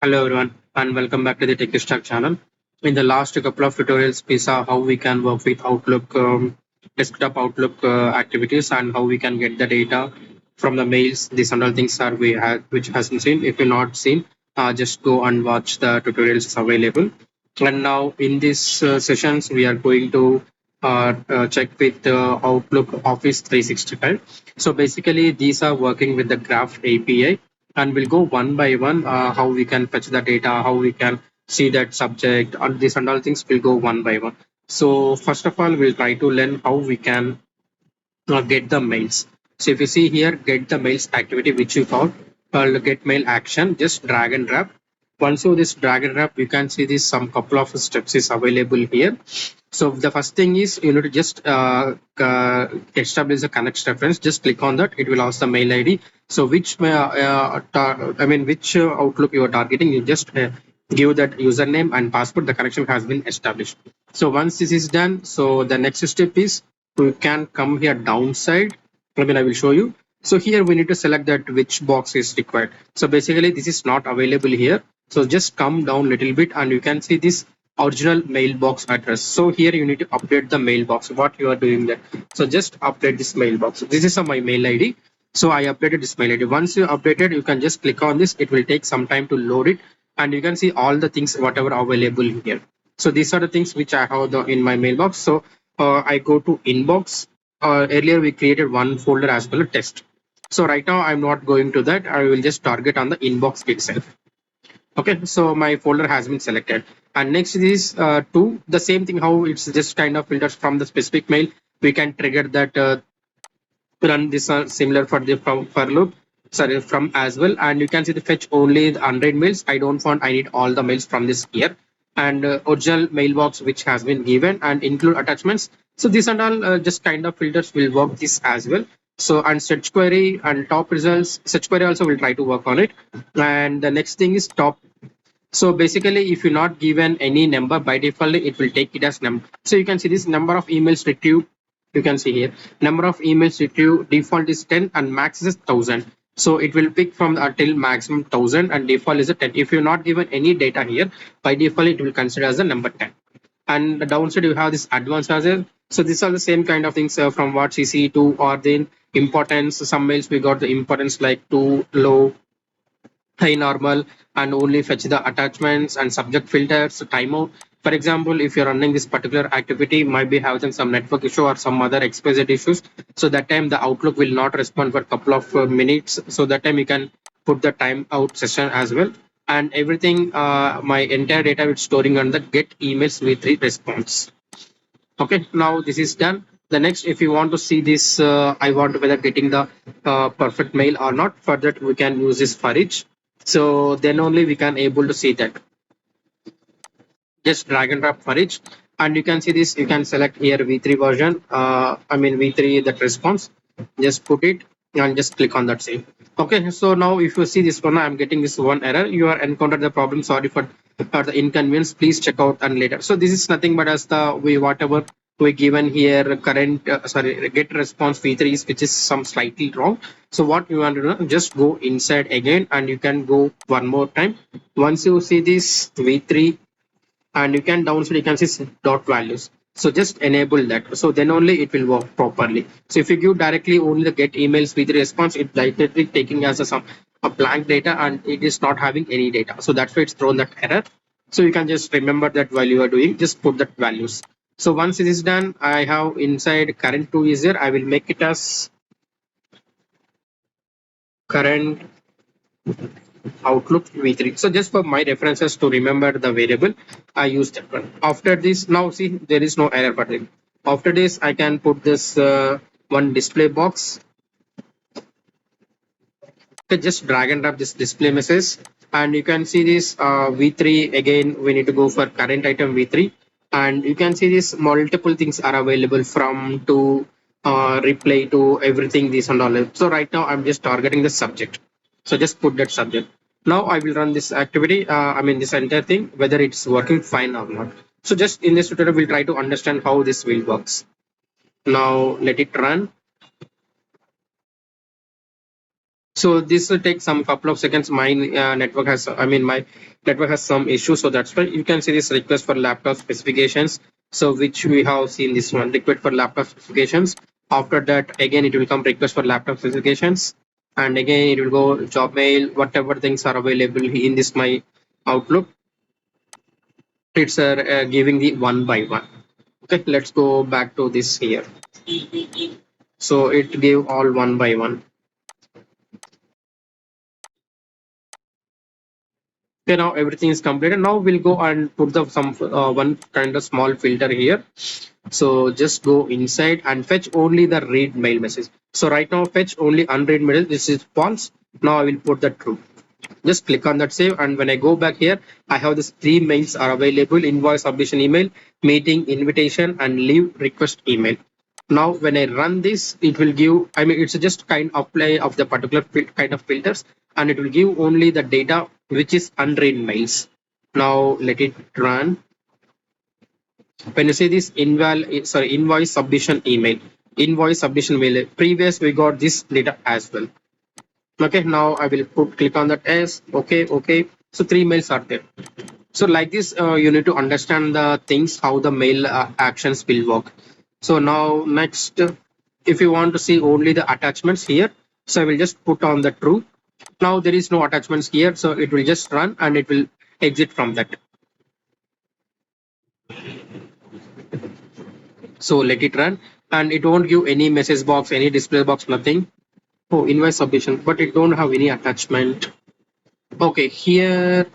Hello everyone and welcome back to the Tech Stack channel. In the last couple of tutorials, we saw how we can work with Outlook, desktop Outlook activities and how we can get the data from the mails. These and all things are we have which hasn't seen. If you're not seen, just go and watch the tutorials available. And now in these sessions, we are going to check with Outlook Office 365. So basically, these are working with the Graph API and we'll go one by one how we can fetch the data, how we can see that subject, and this and all things will go one by one. So first of all, we'll try to learn how we can get the mails. So if you see here, get the mails activity which you call get mail action, just drag and drop. Once you this drag and drop, you can see this some couple of steps is available here. So the first thing is you need to just establish a connect reference. Just click on that. It will ask the mail ID. So which which Outlook you are targeting, you just give that username and password. The connection has been established. So once this is done, so the next step is we can come here downside. I will show you. So here we need to select that which box is required. So basically this is not available here. So just come down a little bit and you can see this original mailbox address. So here you need to update the mailbox. What you are doing there. So just update this mailbox. This is my mail ID. So I updated this mail ID. Once you update it, you can just click on this. It will take some time to load it and you can see all the things whatever available here. So these are the things which I have in my mailbox. So I go to inbox. Earlier we created one folder as well as test. So right now I'm not going to that. I will just target on the inbox itself. Okay, so my folder has been selected. And next is to the same thing how it's just kind of filters from the specific mail. We can trigger that run this similar for the from for loop. Sorry, from as well. And you can see the fetch only the unread mails. I don't want, I need all the mails from this here. And original mailbox which has been given and include attachments. So this and all just kind of filters will work this as well. So and search query and top results, search query also will try to work on it. And the next thing is top. So basically, if you're not given any number by default, it will take it as number. So you can see this number of emails retrieved. You can see here number of emails retrieved default is 10 and max is 1000. So it will pick from till maximum 1000 and default is a 10. If you're not given any data here, by default it will consider as the number 10. And the downside you have this advanced as well. So these are the same kind of things from what CC to or then importance. Some mails we got the importance like too low, high, normal, and only fetch the attachments and subject filters timeout. For example, if you're running this particular activity, might be having some network issue or some other explicit issues. So that time the Outlook will not respond for a couple of minutes. So that time you can put the timeout session as well. And everything, my entire data is storing on the get emails with the response. Okay, now this is done. The next, if you want to see this, I want whether getting the perfect mail or not. For that, we can use this for each. So then only we can able to see that. Just drag and drop for each, and you can see this. You can select here V3 version. V3 that response. Just put it and just click on that save. Okay, so now if you see this one, I'm getting this one error. You are encountered the problem. Sorry for the inconvenience. Please check out and later. So this is nothing but as the we whatever we given here current get response v3 is which is some slightly wrong. So what you want to do, just go inside again and you can go one more time. Once you see this v3 and you can downside, you can see dot values. So just enable that. So then only it will work properly. So if you give directly only the get emails with response, it directly taking as a blank data and it is not having any data. So that's why it's thrown that error. So you can just remember that while you are doing, just put that values. So once it is done, I have inside current to user. I will make it as current Outlook v3. So just for my references to remember the variable, I used that one. After this, now see there is no error button. After this, I can put this one display box. Okay, just drag and drop this display message, and you can see this v3 again. We need to go for current item v3, and you can see this multiple things are available from to reply to everything this and all. So right now I'm just targeting the subject. So just put that subject. Now I will run this activity. This entire thing, whether it's working fine or not. So just in this tutorial, we'll try to understand how this will works. Now let it run. So this will take some couple of seconds. My network has, I mean, my network has some issue. So that's why you can see this request for laptop specifications. So which we have seen this one request for laptop specifications. After that, again, it will come request for laptop specifications. And again, it will go job mail, whatever things are available in this my Outlook. It's giving the one by one. Okay, let's go back to this here. So it gave all one by one. Okay, now everything is completed. Now we'll go and put the some one kind of small filter here. So just go inside and fetch only the read mail message. So right now fetch only unread mail. This is false. Now I will put that true. Just click on that save, and when I go back here, I have these three mails are available: invoice submission email, meeting invitation, and leave request email. Now when I run this, it will give, I mean, it's just kind of play of the particular kind of filters, and it will give only the data which is unread mails. Now let it run. When you see this invoice submission email, previous we got this data as well. Okay, now I will click on that as okay. So three mails are there. So like this, you need to understand the things how the mail actions will work. So now next, if you want to see only the attachments here, so I will just put on the true. Now there is no attachments here, so it will just run and it will exit from that. So let it run, and it won't give any message box, any display box, nothing. Oh, invoice submission, but it don't have any attachment. Okay, here.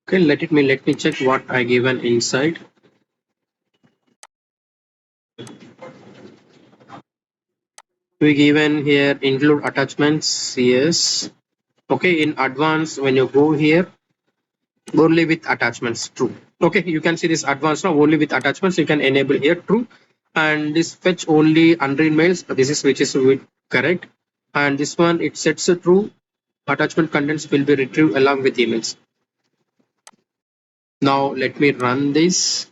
Okay, let me check what I given inside. We given here include attachments. Yes. Okay, in advance when you go here, only with attachments, true. Okay, you can see this advanced now only with attachments. You can enable here true, and this fetch only unread mails. This is which is correct, and this one it sets a true. Attachment contents will be retrieved along with emails. Now let me run this.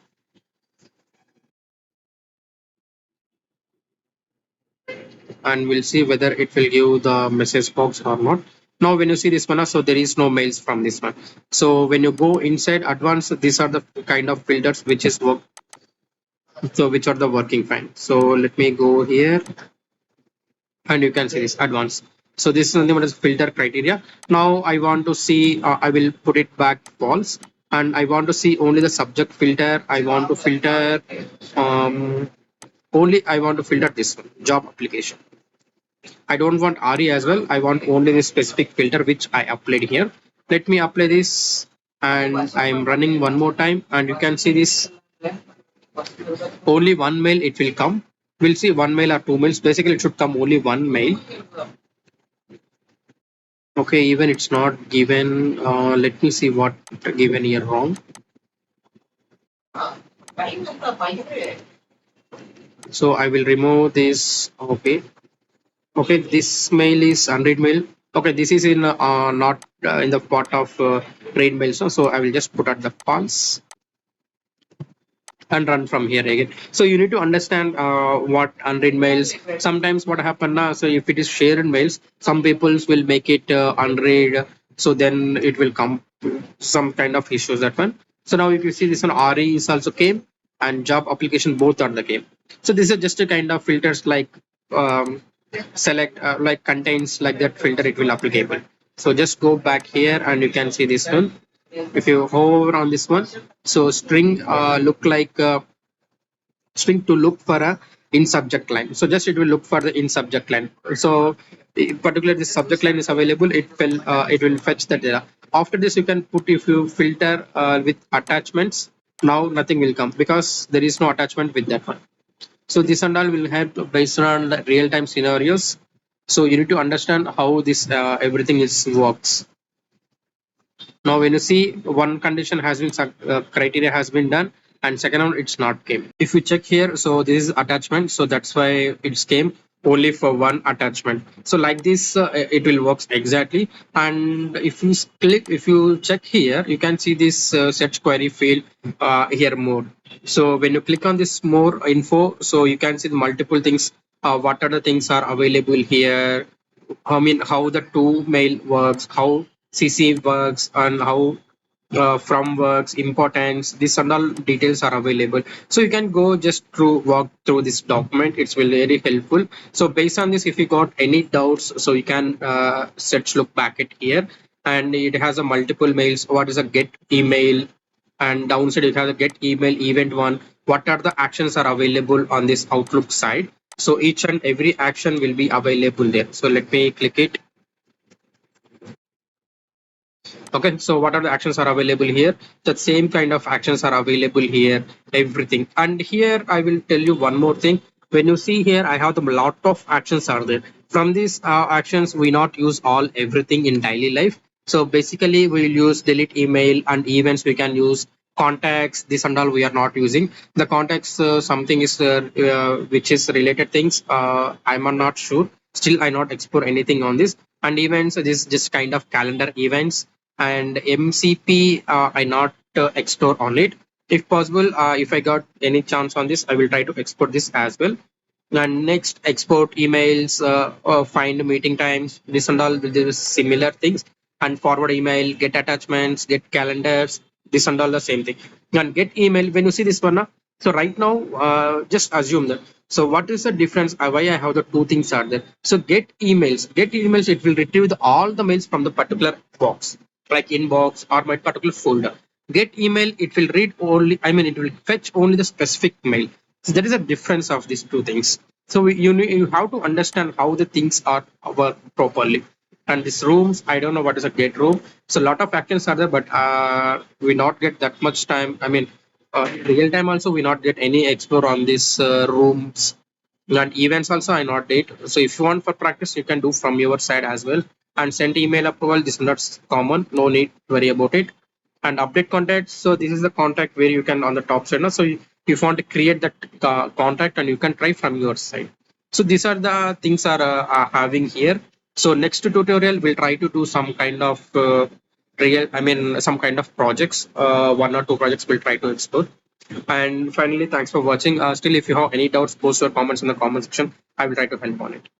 And we'll see whether it will give the message box or not. Now when you see this one, so there is no mails from this one. So when you go inside advanced, these are the kind of filters which is work, so which are the working fine. So let me go here, and you can see this advanced. So this is something what is filter criteria. Now I want to see, I will put it back false, and I want to see only the subject filter. I want to filter only, I want to filter this one, job application. I don't want RE as well. I want only this specific filter which I applied here. Let me apply this, and I'm running one more time, and you can see this only one mail it will come. We'll see one mail or two mails. Basically it should come only one mail. Okay, even it's not given. Let me see what given here wrong. So I will remove this. Okay, this mail is unread mail. Okay, this is in not in the part of read mail. So I will just put at the false and run from here again. So you need to understand what unread mails. Sometimes what happen now. So if it is shared mails, some peoples will make it unread. So then it will come some kind of issues that one. So now if you see this one, RE is also came, and job application both are the game. So this is just a kind of filters like select like contains like that filter it will applicable. So just go back here, and you can see this one. If you hover on this one, so string look like string to look for a in subject line. So just it will look for the in subject line. So particularly this subject line is available, it will fetch the data. After this you can put, if you filter with attachments, now nothing will come because there is no attachment with that one. So this and all will help based on the real-time scenarios. So you need to understand how this everything is works. Now when you see one condition has been criteria has been done, and second one it's not came. If you check here, so this is attachment, so that's why it's came only for one attachment. So like this it will works exactly. And if you click, if you check here, you can see this set query field here more. So when you click on this more info, so you can see the multiple things what are the things are available here, I mean how the to mail works, how CC works, and how from works, importance, this and all details are available. So you can go just through walk through this document. It's will very helpful. So based on this, if you got any doubts, so you can search look back at here, and it has a multiple mails. What is a get email, and downside it has a get email event one. What are the actions are available on this Outlook side? So each and every action will be available there. So let me click it. Okay, so what are the actions are available here? The same kind of actions are available here, everything. And here I will tell you one more thing. When you see here, I have the lot of actions are there. From these actions, we not use all everything in daily life. So basically, we will use delete email and events. We can use contacts. This and all we are not using. The contacts something is which is related things. I'm not sure. Still, I not explore anything on this. And events, this just kind of calendar events, and MCP I not explore on it. If possible, if I got any chance on this, I will try to export this as well. And next, export emails, find meeting times, this and all will do similar things. And forward email, get attachments, get calendars, this and all the same thing. And get email, when you see this one, so right now, just assume that. So what is the difference? Why I have the two things are there? So get emails, it will retrieve all the mails from the particular box, like inbox or my particular folder. Get email, it will read only, I mean, it will fetch only the specific mail. So there is a difference of these two things. So you have to understand how the things are work properly. And these rooms, I don't know what is a get room. So a lot of actions are there, but we not get that much time. I mean, real time also we not get any explore on these rooms, and events also I not date. So if you want for practice, you can do from your side as well. And send email approval, this is not common, no need to worry about it. And update contact, so this is the contact where you can on the top side. So if you want to create that contact, and you can try from your side. So these are the things are having here. So next tutorial we'll try to do some kind of some kind of projects, one or two projects we'll try to explore. And finally, thanks for watching. Still, if you have any doubts, post your comments in the comment section. I will try to help on it.